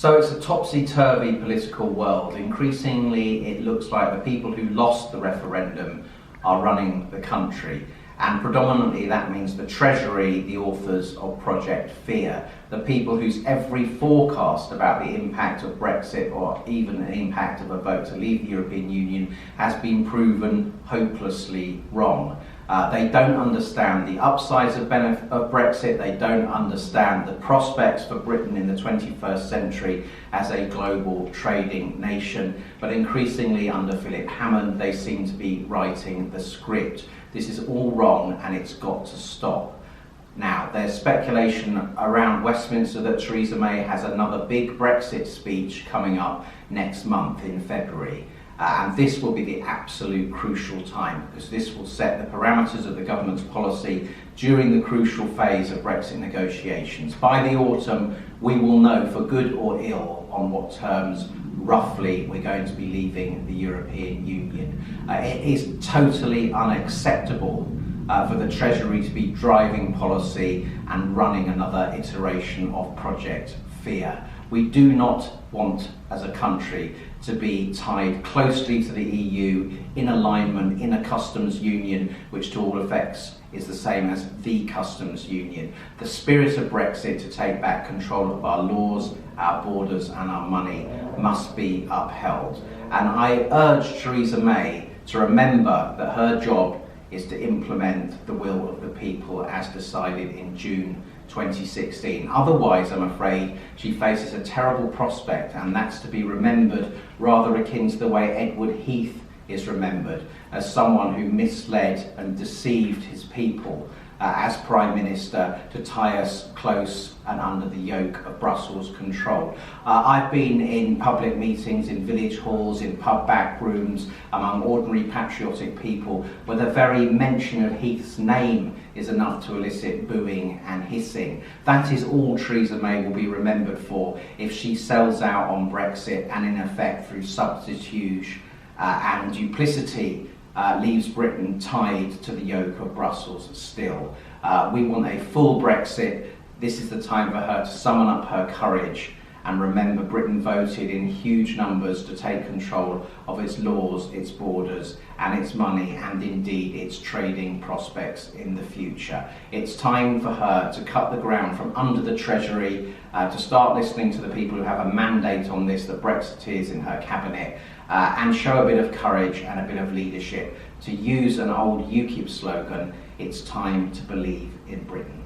So it's a topsy-turvy political world. Increasingly, it looks like the people who lost the referendum are running the country. And predominantly that means the Treasury, the authors of Project Fear, the people whose every forecast about the impact of Brexit or even the impact of a vote to leave the European Union has been proven hopelessly wrong. They don't understand the upsides of Brexit, they don't understand the prospects for Britain in the 21st century as a global trading nation, but increasingly under Philip Hammond they seem to be writing the script. This is all wrong and it's got to stop. Now, there's speculation around Westminster that Theresa May has another big Brexit speech coming up next month in February. And this will be the absolute crucial time, because this will set the parameters of the government's policy during the crucial phase of Brexit negotiations. By the autumn, we will know for good or ill on what terms roughly we're going to be leaving the European Union. It is totally unacceptable for the Treasury to be driving policy and running another iteration of Project Fear. We do not want, as a country, to be tied closely to the EU in alignment in a customs union, which to all effects is the same as the customs union. The spirit of Brexit, to take back control of our laws, our borders and our money, must be upheld. And I urge Theresa May to remember that her job is to implement the will of the people as decided in June 2016. Otherwise, I'm afraid, she faces a terrible prospect, and that's to be remembered rather akin to the way Edward Heath is remembered, as someone who misled and deceived his people as Prime Minister to tie us close and under the yoke of Brussels control. I've been in public meetings, in village halls, in pub back rooms, among ordinary patriotic people, where the very mention of Heath's name is enough to elicit booing and hissing. That is all Theresa May will be remembered for if she sells out on Brexit and in effect through subterfuge and duplicity leaves Britain tied to the yoke of Brussels still. We want a full Brexit. This is the time for her to summon up her courage and remember Britain voted in huge numbers to take control of its laws, its borders and its money, and indeed its trading prospects in the future. It's time for her to cut the ground from under the Treasury, to start listening to the people who have a mandate on this, that Brexiteers in her cabinet, and show a bit of courage and a bit of leadership. To use an old UKIP slogan, it's time to believe in Britain.